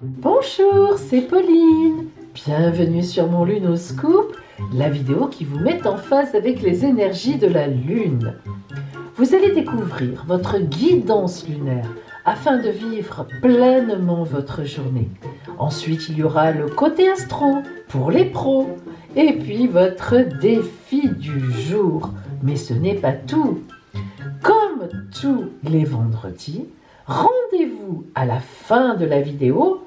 Bonjour, c'est Pauline. Bienvenue sur mon Lunoscope, la vidéo qui vous met en phase avec les énergies de la Lune. Vous allez découvrir votre guidance lunaire afin de vivre pleinement votre journée. Ensuite, il y aura le côté astro pour les pros et puis votre défi du jour. Mais ce n'est pas tout. Comme tous les vendredis, rendez-vous à la fin de la vidéo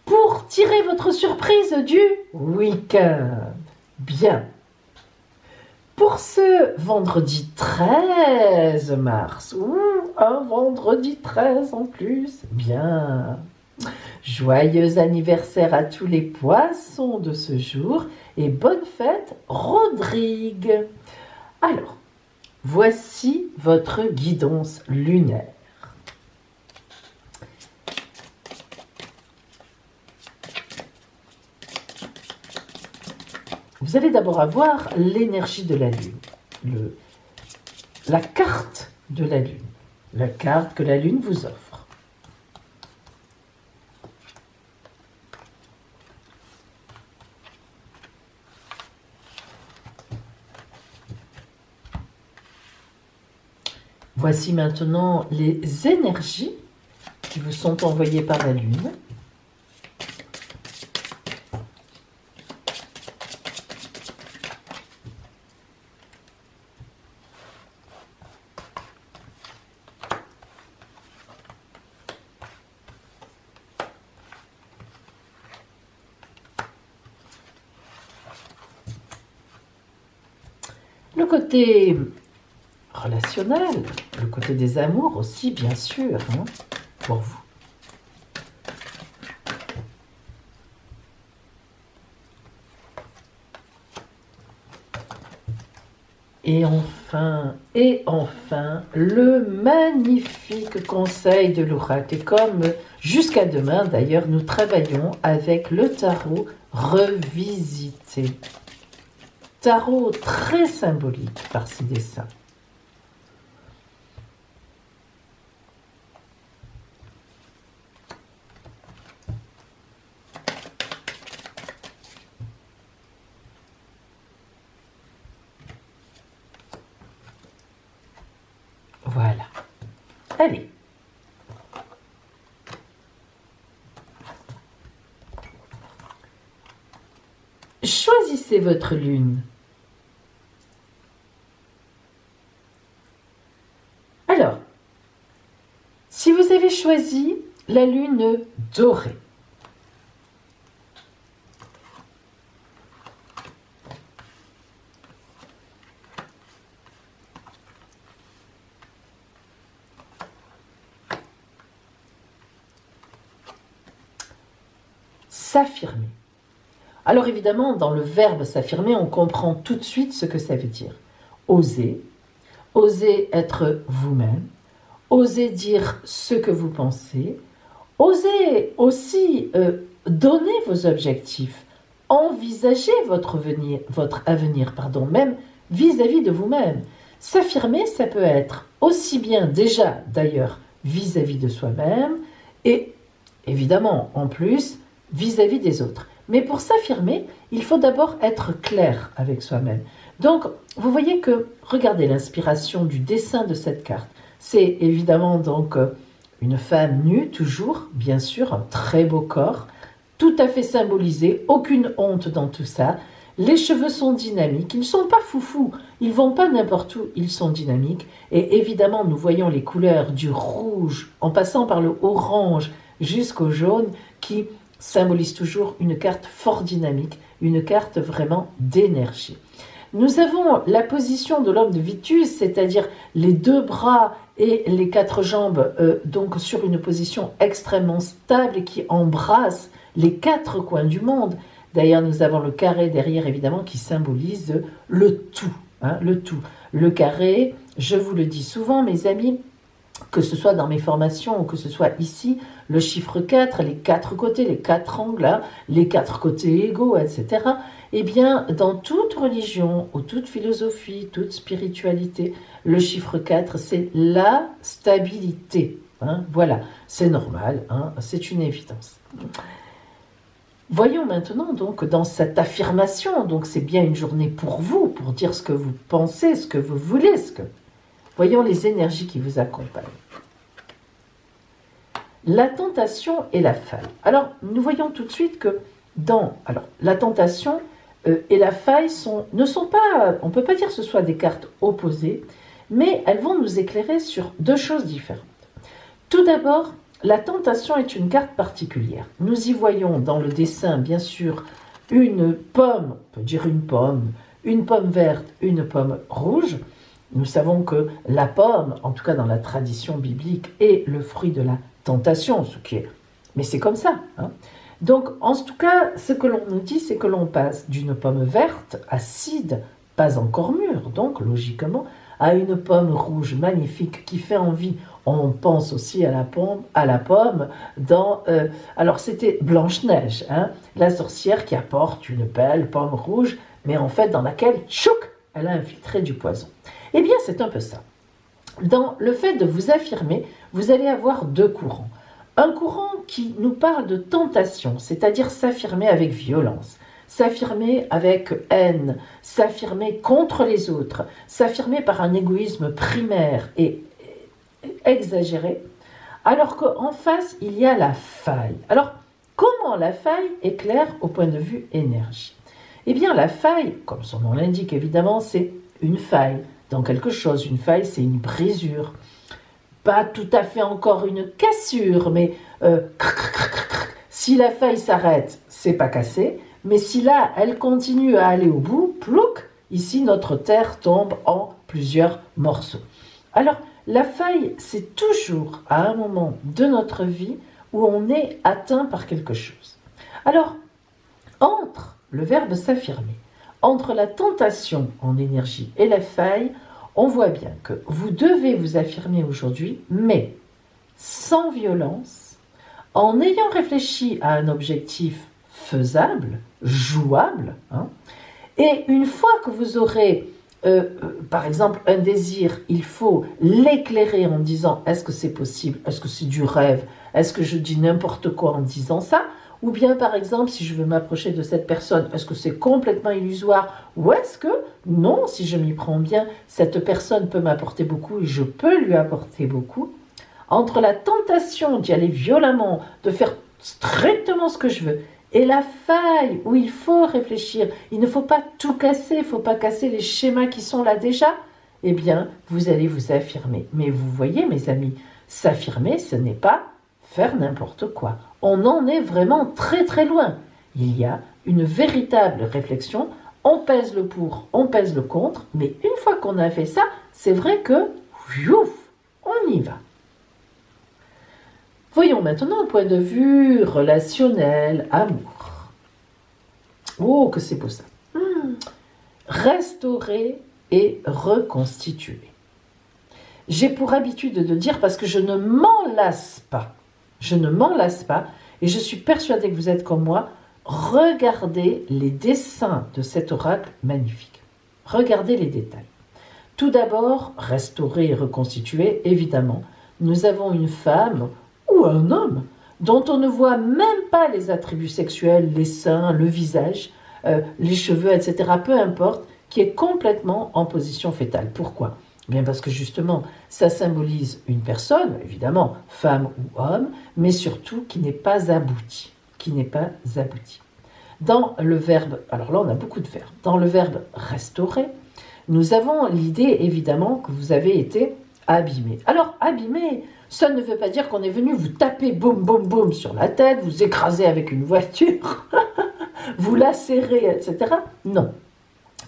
pour tirer votre surprise du week-end. Bien. Pour ce vendredi 13 mars, un vendredi 13 en plus, bien. Joyeux anniversaire à tous les poissons de ce jour et bonne fête Rodrigue. Alors, voici votre guidance lunaire. Vous allez d'abord avoir l'énergie de la Lune, la carte de la Lune, la carte que la Lune vous offre. Voici maintenant les énergies qui vous sont envoyées par la Lune. Le côté relationnel, le côté des amours aussi, bien sûr, pour vous. Et enfin, le magnifique conseil de l'oracle. Et comme jusqu'à demain, d'ailleurs, nous travaillons avec le tarot revisité. Tarot très symbolique par ses dessins. Voilà. Allez. Choisissez votre lune. Alors, si vous avez choisi la lune dorée, s'affirmer. Alors évidemment, dans le verbe s'affirmer, on comprend tout de suite ce que ça veut dire. Oser, oser être vous-même, oser dire ce que vous pensez, oser aussi donner vos objectifs, envisager votre avenir, même vis-à-vis de vous-même. S'affirmer, ça peut être aussi bien déjà d'ailleurs vis-à-vis de soi-même et évidemment en plus vis-à-vis des autres. Mais pour s'affirmer, il faut d'abord être clair avec soi-même. Donc, vous voyez que, regardez l'inspiration du dessin de cette carte. C'est évidemment donc une femme nue, toujours, bien sûr, un très beau corps, tout à fait symbolisé, aucune honte dans tout ça. Les cheveux sont dynamiques, ils ne sont pas foufous, ils ne vont pas n'importe où, ils sont dynamiques. Et évidemment, nous voyons les couleurs du rouge, en passant par le orange jusqu'au jaune, qui symbolise toujours une carte fort dynamique, une carte vraiment d'énergie. Nous avons la position de l'homme de Vitus, c'est-à-dire les deux bras et les quatre jambes, donc sur une position extrêmement stable et qui embrasse les quatre coins du monde. D'ailleurs, nous avons le carré derrière, évidemment, qui symbolise le tout. Le tout. Le carré, je vous le dis souvent, mes amis, que ce soit dans mes formations ou que ce soit ici, le chiffre 4, les 4 côtés, les 4 angles, hein, les 4 côtés égaux, etc. Eh bien, dans toute religion ou toute philosophie, toute spiritualité, le chiffre 4, c'est la stabilité. Hein, voilà, c'est normal, hein, c'est une évidence. Voyons maintenant donc dans cette affirmation, donc c'est bien une journée pour vous, pour dire ce que vous pensez, ce que vous voulez, voyons les énergies qui vous accompagnent. La tentation et la faille. Alors, nous voyons tout de suite que la tentation et la faille ne sont pas, on ne peut pas dire que ce soit des cartes opposées, mais elles vont nous éclairer sur deux choses différentes. Tout d'abord, la tentation est une carte particulière. Nous y voyons dans le dessin, bien sûr, une pomme, on peut dire une pomme verte, une pomme rouge. Nous savons que la pomme, en tout cas dans la tradition biblique, est le fruit de la tentation, mais c'est comme ça. Hein. Donc, en tout cas, ce que l'on nous dit, c'est que l'on passe d'une pomme verte, acide, pas encore mûre, donc logiquement, à une pomme rouge magnifique qui fait envie. On pense aussi à la pomme dans... alors, c'était Blanche-Neige, hein, la sorcière qui apporte une belle pomme rouge, mais en fait, dans laquelle, tchouk, elle a infiltré du poison. Eh bien, c'est un peu ça. Dans le fait de vous affirmer, vous allez avoir deux courants. Un courant qui nous parle de tentation, c'est-à-dire s'affirmer avec violence, s'affirmer avec haine, s'affirmer contre les autres, s'affirmer par un égoïsme primaire et exagéré, alors qu'en face, il y a la faille. Alors, comment la faille est claire au point de vue énergie? Eh bien, la faille, comme son nom l'indique évidemment, c'est une faille dans quelque chose. Une faille, c'est une brisure. Pas tout à fait encore une cassure, mais si la faille s'arrête, c'est pas cassé. Mais si là, elle continue à aller au bout, plouc, ici, notre terre tombe en plusieurs morceaux. Alors, la faille, c'est toujours à un moment de notre vie où on est atteint par quelque chose. Alors, entre le verbe s'affirmer, entre la tentation en énergie et la faille, on voit bien que vous devez vous affirmer aujourd'hui, mais sans violence, en ayant réfléchi à un objectif faisable, jouable, hein, et une fois que vous aurez, par exemple, un désir, il faut l'éclairer en disant « est-ce que c'est possible? Est-ce que c'est du rêve? Est-ce que je dis n'importe quoi en disant ça ?» Ou bien, par exemple, si je veux m'approcher de cette personne, est-ce que c'est complètement illusoire? Ou est-ce que, non, si je m'y prends bien, cette personne peut m'apporter beaucoup et je peux lui apporter beaucoup? Entre la tentation d'y aller violemment, de faire strictement ce que je veux, et la faille où il faut réfléchir, il ne faut pas tout casser, il ne faut pas casser les schémas qui sont là déjà, eh bien, vous allez vous affirmer. Mais vous voyez, mes amis, s'affirmer, ce n'est pas faire n'importe quoi. On en est vraiment très très loin. Il y a une véritable réflexion, on pèse le pour, on pèse le contre, mais une fois qu'on a fait ça, c'est vrai que, ouf, on y va. Voyons maintenant un point de vue relationnel, amour. Oh, que c'est beau ça. Restaurer et reconstituer. J'ai pour habitude de dire, parce que je ne m'en lasse pas, et je suis persuadée que vous êtes comme moi, regardez les dessins de cet oracle magnifique. Regardez les détails. Tout d'abord, restaurer et reconstituer, évidemment, nous avons une femme ou un homme dont on ne voit même pas les attributs sexuels, les seins, le visage, les cheveux, etc., peu importe, qui est complètement en position fétale. Pourquoi ? Bien parce que justement, ça symbolise une personne, évidemment, femme ou homme, mais surtout qui n'est pas aboutie. Dans le verbe, alors là on a beaucoup de verbes, dans le verbe restaurer, nous avons l'idée évidemment que vous avez été abîmé. Alors abîmé, ça ne veut pas dire qu'on est venu vous taper boum boum boum sur la tête, vous écraser avec une voiture, vous lacérer, etc. Non.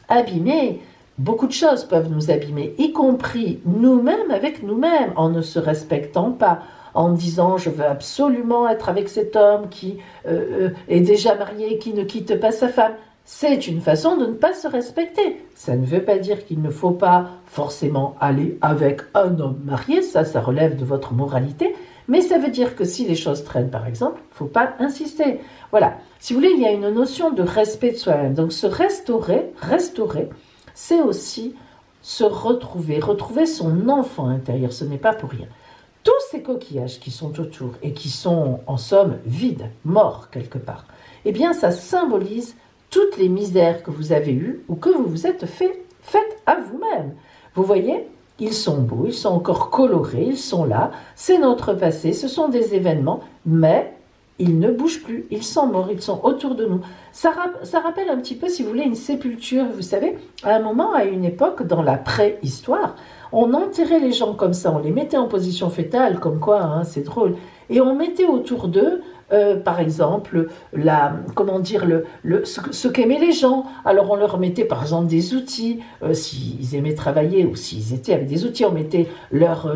Abîmé, beaucoup de choses peuvent nous abîmer, y compris nous-mêmes avec nous-mêmes, en ne se respectant pas, en disant je veux absolument être avec cet homme qui est déjà marié, qui ne quitte pas sa femme. c'est une façon de ne pas se respecter. Ça ne veut pas dire qu'il ne faut pas forcément aller avec un homme marié, ça relève de votre moralité, mais ça veut dire que si les choses traînent par exemple, il ne faut pas insister. Voilà, si vous voulez, il y a une notion de respect de soi-même. Donc se restaurer, c'est aussi se retrouver son enfant intérieur, ce n'est pas pour rien. Tous ces coquillages qui sont autour et qui sont en somme vides, morts quelque part, eh bien ça symbolise toutes les misères que vous avez eues ou que vous vous êtes faites à vous-même. Vous voyez, ils sont beaux, ils sont encore colorés, ils sont là, c'est notre passé, ce sont des événements, mais ils ne bougent plus, ils sont morts, ils sont autour de nous. Ça rappelle un petit peu, si vous voulez, une sépulture. Vous savez, à un moment, à une époque, dans la préhistoire, on enterrait les gens comme ça, on les mettait en position fétale, comme quoi, hein, c'est drôle, et on mettait autour d'eux, par exemple, ce qu'aimaient les gens. Alors on leur mettait par exemple des outils, s'ils aimaient travailler ou s'ils étaient avec des outils, on mettait leur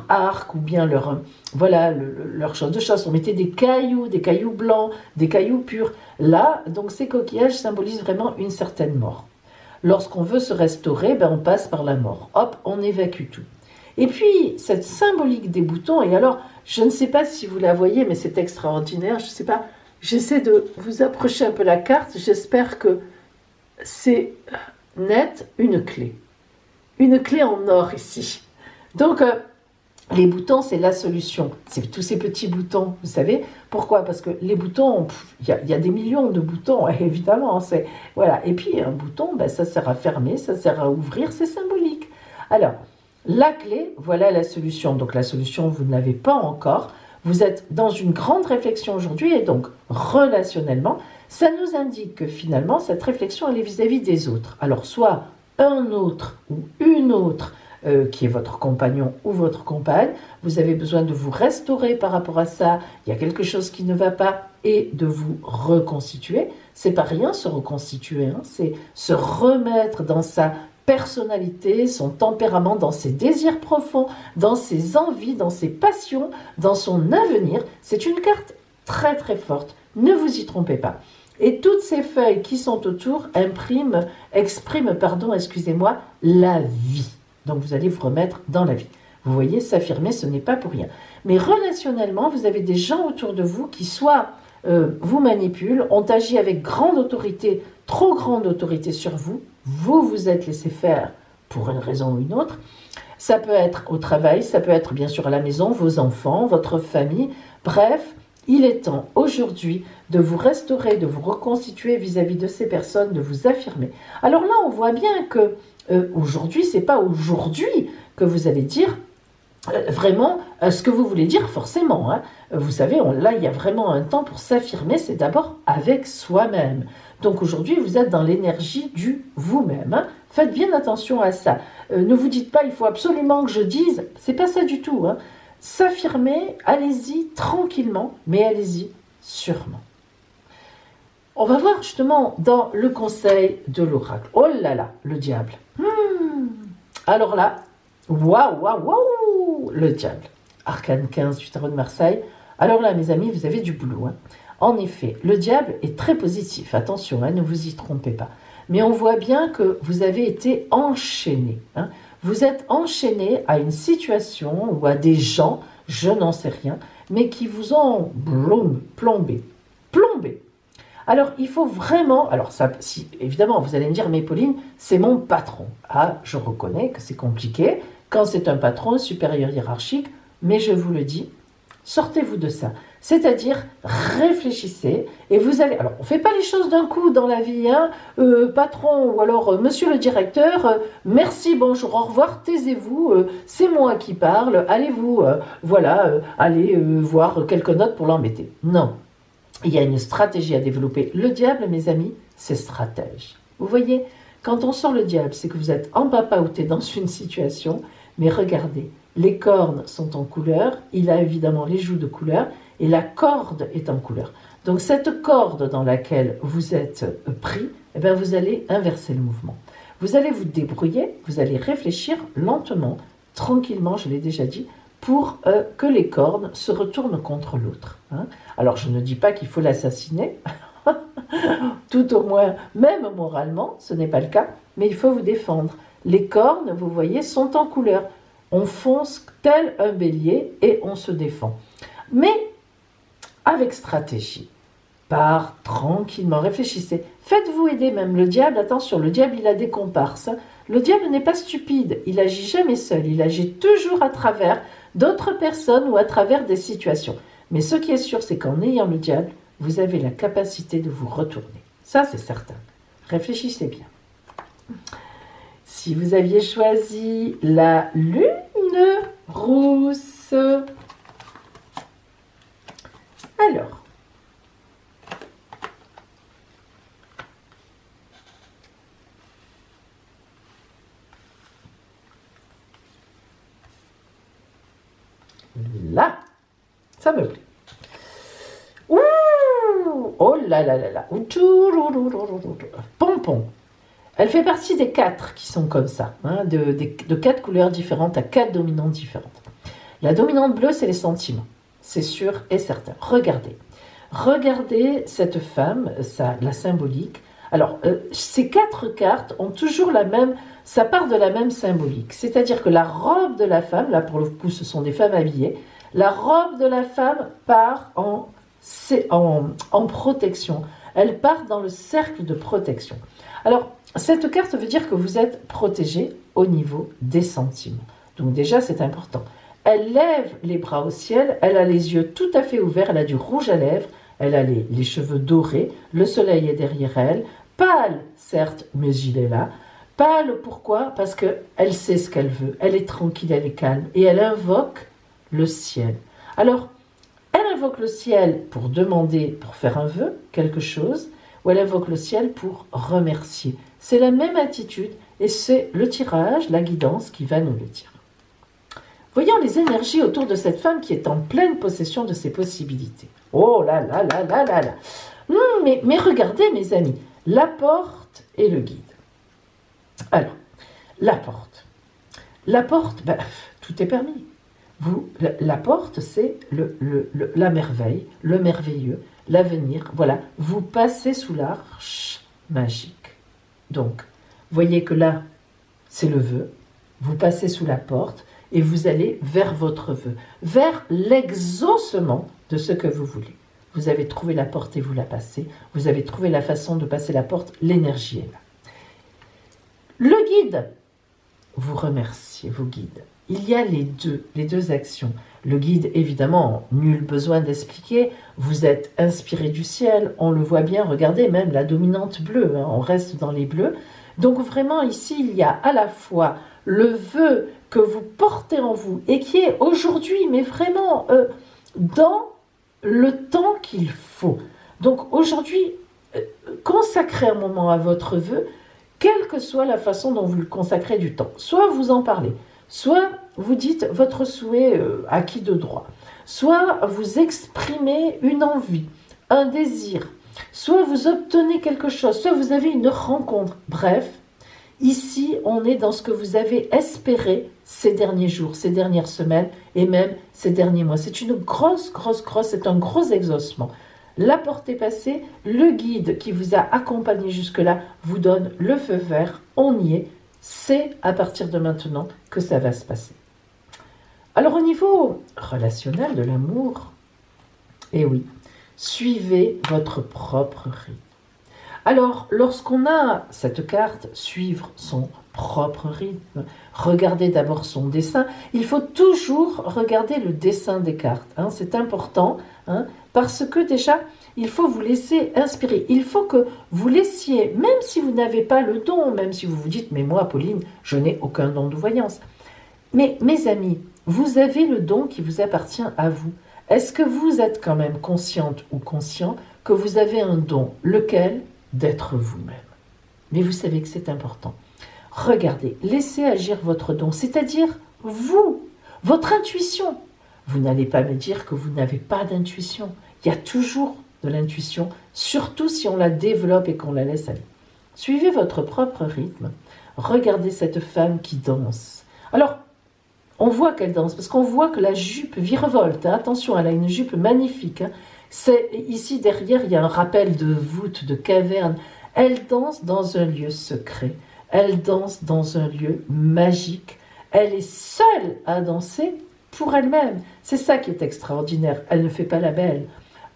arc ou bien leur chose de chasse. On mettait des cailloux blancs, des cailloux purs. Là, donc ces coquillages symbolisent vraiment une certaine mort. Lorsqu'on veut se restaurer, on passe par la mort. Hop, on évacue tout. Et puis, cette symbolique des boutons, et alors, je ne sais pas si vous la voyez, mais c'est extraordinaire, je ne sais pas, j'essaie de vous approcher un peu la carte, j'espère que c'est net, une clé en or ici. Donc, les boutons, c'est la solution. C'est tous ces petits boutons, vous savez. Pourquoi? Parce que les boutons, il y a des millions de boutons, évidemment. Voilà. Et puis, un bouton, ça sert à fermer, ça sert à ouvrir, c'est symbolique. Alors, la clé, voilà la solution. Donc, la solution, vous ne l'avez pas encore. Vous êtes dans une grande réflexion aujourd'hui et donc, relationnellement, ça nous indique que finalement, cette réflexion, elle est vis-à-vis des autres. Alors, soit un autre ou une autre qui est votre compagnon ou votre compagne, vous avez besoin de vous restaurer par rapport à ça, il y a quelque chose qui ne va pas, et de vous reconstituer. C'est pas rien se reconstituer, hein, c'est se remettre dans sa personnalité, son tempérament, dans ses désirs profonds, dans ses envies, dans ses passions, dans son avenir. C'est une carte très très forte, ne vous y trompez pas. Et toutes ces feuilles qui sont autour expriment, la vie. Donc vous allez vous remettre dans la vie. Vous voyez, s'affirmer, ce n'est pas pour rien. Mais relationnellement, vous avez des gens autour de vous qui soit vous manipulent, ont agi avec grande autorité, trop grande autorité sur vous, vous vous êtes laissé faire pour une raison ou une autre. Ça peut être au travail, ça peut être bien sûr à la maison, vos enfants, votre famille. Bref, il est temps aujourd'hui de vous restaurer, de vous reconstituer vis-à-vis de ces personnes, de vous affirmer. Alors là, on voit bien que aujourd'hui, c'est pas aujourd'hui que vous allez dire vraiment ce que vous voulez dire forcément. Hein. Vous savez, là, il y a vraiment un temps pour s'affirmer, c'est d'abord avec soi-même. Donc aujourd'hui, vous êtes dans l'énergie du vous-même. Hein. Faites bien attention à ça. Ne vous dites pas, il faut absolument que je dise. C'est pas ça du tout. Hein. S'affirmer, allez-y tranquillement, mais allez-y sûrement. On va voir justement dans le conseil de l'oracle. Oh là là, le diable. Alors là, waouh, le diable. Arcane 15 du tarot de Marseille. Alors là, mes amis, vous avez du boulot. Hein. En effet, le diable est très positif. Attention, hein, ne vous y trompez pas. Mais on voit bien que vous avez été enchaîné. Hein. Vous êtes enchaîné à une situation ou à des gens, je n'en sais rien, mais qui vous ont plombé. Alors, il faut vraiment... Alors, ça, si, évidemment, vous allez me dire, mais Pauline, c'est mon patron. Ah, je reconnais que c'est compliqué quand c'est un patron supérieur hiérarchique, mais je vous le dis, sortez-vous de ça. C'est-à-dire, réfléchissez et vous allez... Alors, on ne fait pas les choses d'un coup dans la vie, hein, patron, ou alors monsieur le directeur, merci, bonjour, au revoir, taisez-vous, c'est moi qui parle, allez-vous, allez voir quelques notes pour l'embêter. Non. Il y a une stratégie à développer. Le diable, mes amis, c'est stratège. Vous voyez, quand on sort le diable, c'est que vous êtes empapaouté dans une situation, mais regardez, les cornes sont en couleur, il a évidemment les joues de couleur, et la corde est en couleur. Donc cette corde dans laquelle vous êtes pris, vous allez inverser le mouvement. Vous allez vous débrouiller, vous allez réfléchir lentement, tranquillement, je l'ai déjà dit, pour que les cornes se retournent contre l'autre. Hein. Alors, je ne dis pas qu'il faut l'assassiner, Tout au moins, même moralement, ce n'est pas le cas, mais il faut vous défendre. Les cornes, vous voyez, sont en couleur. On fonce tel un bélier et on se défend. Mais avec stratégie. Part tranquillement, réfléchissez. Faites-vous aider même. Le diable, attention, le diable il a des comparses. Le diable n'est pas stupide, il agit jamais seul, il agit toujours à travers d'autres personnes ou à travers des situations. Mais ce qui est sûr, c'est qu'en ayant le diable, vous avez la capacité de vous retourner. Ça, c'est certain. Réfléchissez bien. Si vous aviez choisi la lune rousse, alors, là, ça me plaît. Ouh, oh là là là là. Pompon. Elle fait partie des 4 qui sont comme ça, hein, de 4 couleurs différentes à 4 dominantes différentes. La dominante bleue, c'est les sentiments. C'est sûr et certain. Regardez. Regardez cette femme, la symbolique. Alors, ces 4 cartes ont toujours la même, ça part de la même symbolique. C'est-à-dire que la robe de la femme, là pour le coup ce sont des femmes habillées, la robe de la femme part en protection. Elle part dans le cercle de protection. Alors, cette carte veut dire que vous êtes protégé au niveau des sentiments. Donc déjà, c'est important. Elle lève les bras au ciel, elle a les yeux tout à fait ouverts, elle a du rouge à lèvres, elle a les cheveux dorés, le soleil est derrière elle, pâle, certes, mais il est là. Pâle, pourquoi? Parce qu'elle sait ce qu'elle veut, elle est tranquille, elle est calme, et elle invoque le ciel. Alors, elle invoque le ciel pour demander, pour faire un vœu, quelque chose, ou elle invoque le ciel pour remercier. C'est la même attitude, et c'est le tirage, la guidance qui va nous le dire. Voyons les énergies autour de cette femme qui est en pleine possession de ses possibilités. Oh là là là là là là. Mais regardez mes amis, la porte et le guide. Alors, la porte. La porte, tout est permis. La porte, c'est la merveille, le merveilleux, l'avenir. Voilà, vous passez sous l'arche magique. Donc, voyez que là, c'est le vœu. Vous passez sous la porte et vous allez vers votre vœu, vers l'exaucement de ce que vous voulez. Vous avez trouvé la porte et vous la passez. Vous avez trouvé la façon de passer la porte. L'énergie est là. Le guide vous remercie, vous guide. Il y a les deux actions. Le guide, évidemment, nul besoin d'expliquer. Vous êtes inspiré du ciel, on le voit bien. Regardez, même la dominante bleue, hein, on reste dans les bleus. Donc vraiment, ici, il y a à la fois le vœu que vous portez en vous et qui est aujourd'hui, mais vraiment dans le temps qu'il faut. Donc aujourd'hui, consacrez un moment à votre vœu, quelle que soit la façon dont vous le consacrez du temps. Soit vous en parlez, soit vous dites votre souhait acquis de droit, soit vous exprimez une envie, un désir, soit vous obtenez quelque chose, soit vous avez une rencontre. Bref, ici, on est dans ce que vous avez espéré ces derniers jours, ces dernières semaines et même ces derniers mois. C'est une grosse, c'est un gros exaucement. La porte est passée, le guide qui vous a accompagné jusque-là vous donne le feu vert, on y est, c'est à partir de maintenant que ça va se passer. Alors au niveau relationnel de l'amour, eh oui, suivez votre propre rythme. Alors, lorsqu'on a cette carte, suivre son propre rythme, regardez d'abord son dessin. Il faut toujours regarder le dessin des cartes, hein, c'est important, hein, parce que déjà, il faut vous laisser inspirer. Il faut que vous laissiez, même si vous n'avez pas le don, même si vous vous dites « mais moi, Pauline, je n'ai aucun don de voyance ». Mais mes amis, vous avez le don qui vous appartient à vous. Est-ce que vous êtes quand même consciente ou conscient que vous avez un don, lequel ? D'être vous-même. Mais vous savez que c'est important. Regardez, laissez agir votre don, c'est-à-dire vous, votre intuition. Vous n'allez pas me dire que vous n'avez pas d'intuition. Il y a toujours de l'intuition, surtout si on la développe et qu'on la laisse aller. Suivez votre propre rythme. Regardez cette femme qui danse. Alors, on voit qu'elle danse, parce qu'on voit que la jupe virevolte. Hein. Attention, elle a une jupe magnifique. Hein. Ici, derrière, il y a un rappel de voûte, de caverne. Elle danse dans un lieu secret. Elle danse dans un lieu magique. Elle est seule à danser pour elle-même. C'est ça qui est extraordinaire. Elle ne fait pas la belle.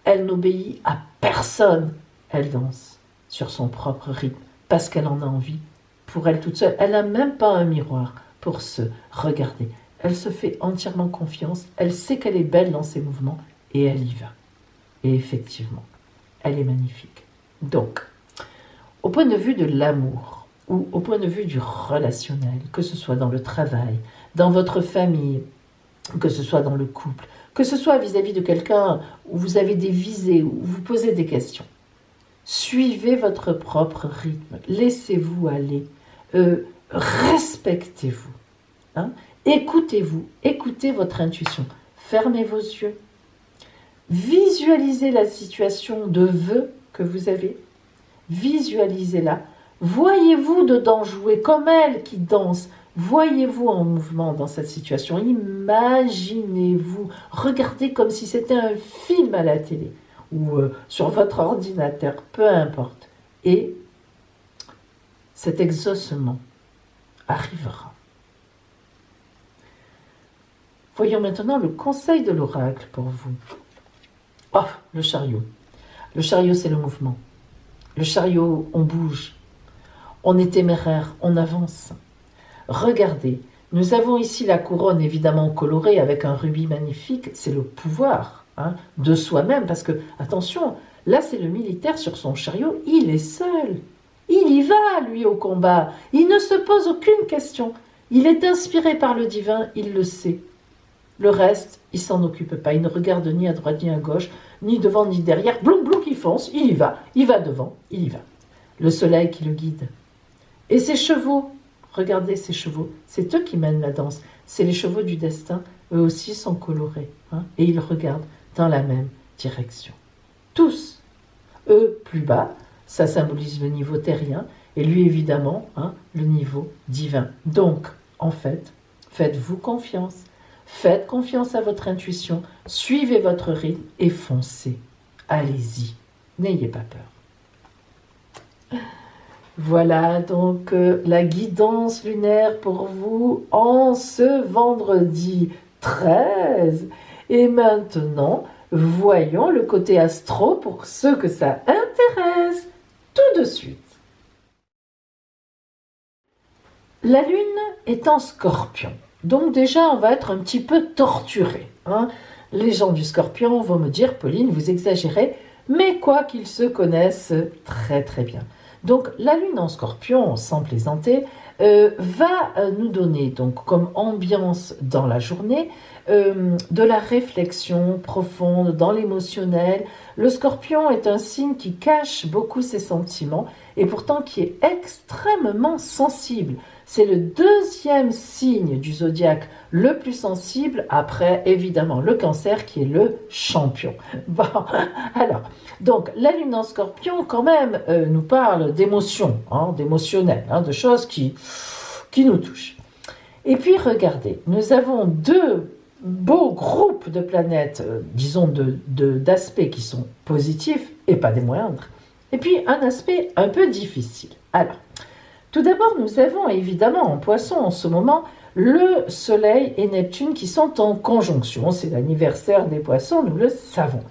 Elle n'obéit à personne. Elle danse sur son propre rythme parce qu'elle en a envie pour elle toute seule. Elle n'a même pas un miroir pour se regarder. Elle se fait entièrement confiance. Elle sait qu'elle est belle dans ses mouvements et elle y va. Et effectivement, elle est magnifique. Donc, au point de vue de l'amour ou au point de vue du relationnel, que ce soit dans le travail, dans votre famille, que ce soit dans le couple, que ce soit vis-à-vis de quelqu'un où vous avez des visées, où vous posez des questions, suivez votre propre rythme, laissez-vous aller, respectez-vous, hein? Écoutez-vous, écoutez votre intuition, fermez vos yeux, visualisez la situation de vœux que vous avez, visualisez-la, voyez-vous dedans jouer comme elle qui danse, voyez-vous en mouvement dans cette situation, imaginez-vous, regardez comme si c'était un film à la télé ou sur votre ordinateur, peu importe, et cet exaucement arrivera. Voyons maintenant le conseil de l'oracle pour vous. Oh, le chariot. Le chariot, c'est le mouvement. Le chariot, on bouge. On est téméraire, on avance. Regardez, nous avons ici la couronne évidemment colorée avec un rubis magnifique. C'est le pouvoir de soi-même. Parce que, attention, là c'est le militaire sur son chariot. Il est seul. Il y va, lui, au combat. Il ne se pose aucune question. Il est inspiré par le divin, il le sait. Le reste, il s'en occupe pas. Il ne regarde ni à droite ni à gauche, ni devant ni derrière. Bloum, bloum, il fonce, il y va devant, il y va. Le soleil qui le guide. Et ses chevaux, regardez ces chevaux, c'est eux qui mènent la danse. C'est les chevaux du destin, eux aussi sont colorés. Et ils regardent dans la même direction. Tous. Eux, plus bas, ça symbolise le niveau terrien, et lui, évidemment, le niveau divin. Donc, en fait, faites-vous confiance. Faites confiance à votre intuition, suivez votre rythme et foncez. Allez-y, n'ayez pas peur. Voilà donc la guidance lunaire pour vous en ce vendredi 13. Et maintenant, voyons le côté astro pour ceux que ça intéresse tout de suite. La lune est en Scorpion. Donc déjà, on va être un petit peu torturé. Les gens du Scorpion vont me dire, Pauline, vous exagérez, mais quoi qu'ils se connaissent très très bien. Donc la lune en Scorpion, sans plaisanter, va nous donner donc comme ambiance dans la journée de la réflexion profonde, dans l'émotionnel. Le Scorpion est un signe qui cache beaucoup ses sentiments et pourtant qui est extrêmement sensible. C'est le deuxième signe du zodiaque le plus sensible, après évidemment le Cancer qui est le champion. Bon, alors, donc la lune en Scorpion quand même nous parle d'émotions, d'émotionnel, de choses qui nous touchent. Et puis regardez, nous avons deux beaux groupes de planètes, disons d'aspects qui sont positifs et pas des moindres, et puis un aspect un peu difficile. Alors, tout d'abord, nous avons évidemment en Poisson en ce moment le Soleil et Neptune qui sont en conjonction. C'est l'anniversaire des Poissons, nous le savons.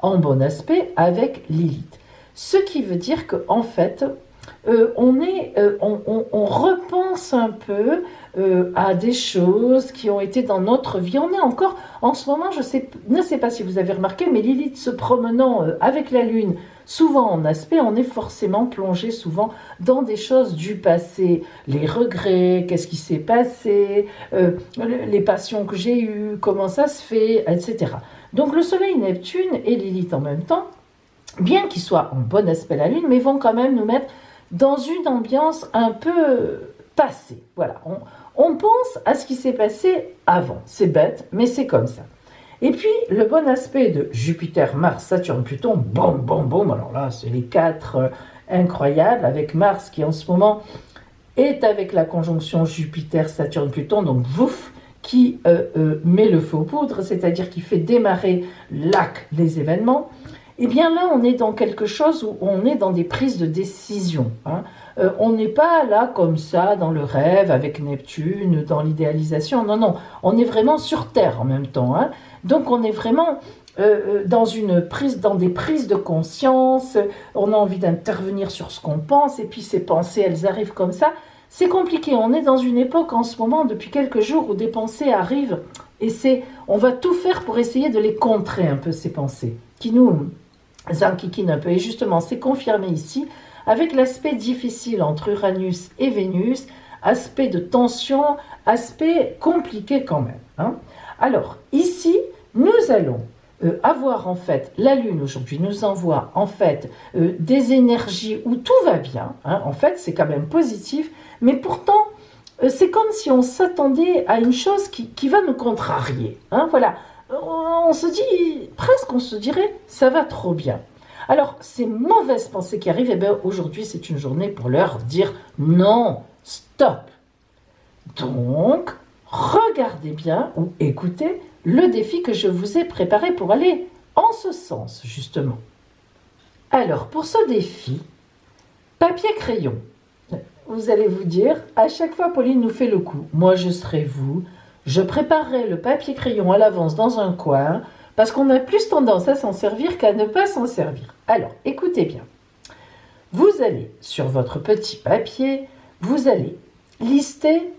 En bon aspect avec Lilith. Ce qui veut dire qu'en fait, on repense un peu à des choses qui ont été dans notre vie. On est encore, en ce moment, je ne sais pas si vous avez remarqué, mais Lilith se promenant avec la Lune, souvent en aspect, on est forcément plongé souvent dans des choses du passé. Les regrets, qu'est-ce qui s'est passé, les passions que j'ai eues, comment ça se fait, etc. Donc le Soleil, Neptune et Lilith en même temps, bien qu'ils soient en bon aspect la Lune, mais vont quand même nous mettre dans une ambiance un peu passée. Voilà, on pense à ce qui s'est passé avant. C'est bête, mais c'est comme ça. Et puis, le bon aspect de Jupiter, Mars, Saturne, Pluton, boum, boum, boum. Alors là, c'est les quatre incroyables, avec Mars qui en ce moment est avec la conjonction Jupiter, Saturne, Pluton, donc vouf, qui met le feu aux poudres, c'est-à-dire qui fait démarrer les événements, eh bien là, on est dans quelque chose où on est dans des prises de décision. Hein. On n'est pas là comme ça, dans le rêve, avec Neptune, dans l'idéalisation. Non, non, on est vraiment sur Terre en même temps. Hein. Donc on est vraiment dans des prises de conscience. On a envie d'intervenir sur ce qu'on pense, et puis ces pensées, elles arrivent comme ça. C'est compliqué. On est dans une époque en ce moment, depuis quelques jours, où des pensées arrivent, et on va tout faire pour essayer de les contrer un peu, ces pensées, qui nous enquiquinent un peu. Et justement, c'est confirmé ici, avec l'aspect difficile entre Uranus et Vénus, aspect de tension, aspect compliqué quand même. Hein. Alors, ici, nous allons avoir en fait, la Lune aujourd'hui nous envoie en fait des énergies où tout va bien, hein. En fait c'est quand même positif, mais pourtant c'est comme si on s'attendait à une chose qui va nous contrarier, hein. Voilà, on se dit, presque on se dirait, ça va trop bien. Alors ces mauvaises pensées qui arrivent, eh bien aujourd'hui c'est une journée pour leur dire non, stop. Donc, regardez bien ou écoutez le défi que je vous ai préparé pour aller en ce sens, justement. Alors, pour ce défi, papier-crayon. Vous allez vous dire, à chaque fois, Pauline nous fait le coup. Moi, je serai vous. Je préparerai le papier-crayon à l'avance dans un coin, parce qu'on a plus tendance à s'en servir qu'à ne pas s'en servir. Alors, écoutez bien. Vous allez, sur votre petit papier, vous allez lister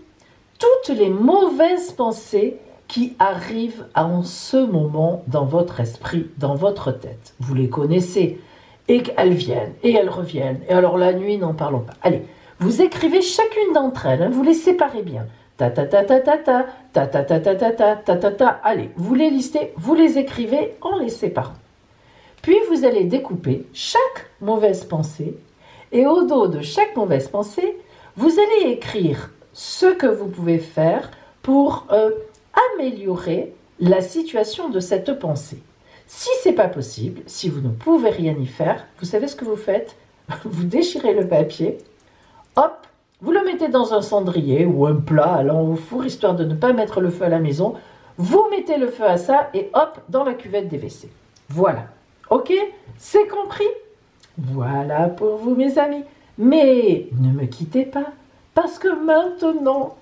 toutes les mauvaises pensées qui arrivent en ce moment dans votre esprit, dans votre tête. Vous les connaissez, et elles viennent, et elles reviennent. Et alors la nuit, n'en parlons pas. Allez, vous écrivez chacune d'entre elles, hein, vous les séparez bien. Ta ta ta ta ta ta, ta ta ta ta ta ta ta ta ta. Allez, vous les listez, vous les écrivez en les séparant. Puis vous allez découper chaque mauvaise pensée, et au dos de chaque mauvaise pensée, vous allez écrire ce que vous pouvez faire pour améliorer la situation de cette pensée. Si ce n'est pas possible, si vous ne pouvez rien y faire, vous savez ce que vous faites? Vous déchirez le papier, hop, vous le mettez dans un cendrier ou un plat allant au four, histoire de ne pas mettre le feu à la maison. Vous mettez le feu à ça et hop, dans la cuvette des WC. Voilà. Ok? C'est compris? Voilà pour vous, mes amis. Mais ne me quittez pas, parce que maintenant,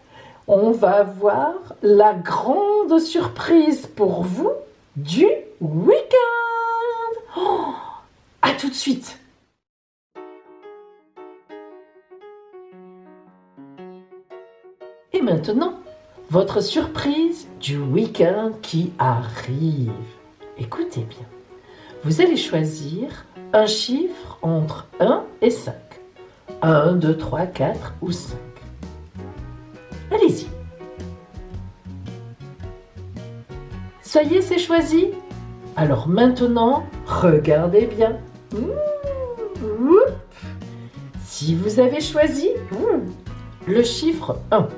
on va voir la grande surprise pour vous du week-end. Oh, à tout de suite. Et maintenant, votre surprise du week-end qui arrive. Écoutez bien. Vous allez choisir un chiffre entre 1 et 5. 1, 2, 3, 4 ou 5. Allez-y. Ça y est, c'est choisi? Alors maintenant, regardez bien. Si vous avez choisi le chiffre 1,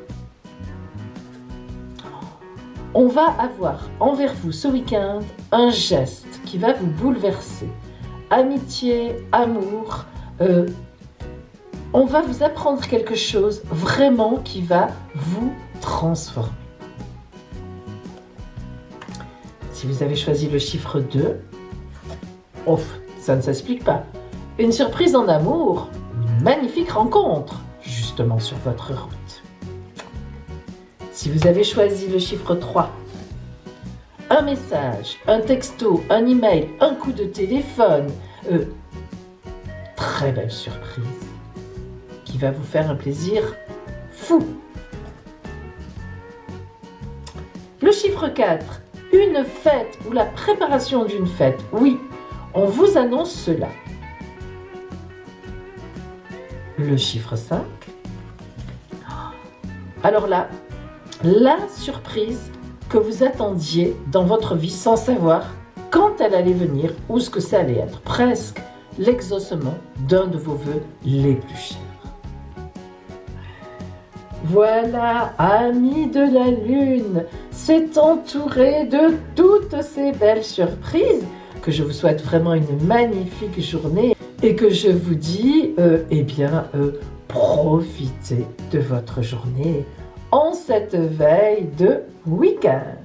on va avoir envers vous ce week-end un geste qui va vous bouleverser. Amitié, amour, on va vous apprendre quelque chose vraiment qui va vous transformer. Si vous avez choisi le chiffre 2, ça ne s'explique pas. Une surprise en amour, une magnifique rencontre, justement sur votre route. Si vous avez choisi le chiffre 3, un message, un texto, un email, un coup de téléphone, très belle surprise qui va vous faire un plaisir fou. Le chiffre 4, une fête ou la préparation d'une fête. Oui, on vous annonce cela. Le chiffre 5. Alors là, la surprise que vous attendiez dans votre vie sans savoir quand elle allait venir ou ce que ça allait être. Presque l'exaucement d'un de vos vœux les plus chers. Voilà, amis de la Lune, c'est entouré de toutes ces belles surprises que je vous souhaite vraiment une magnifique journée et que je vous dis, profitez de votre journée en cette veille de week-end.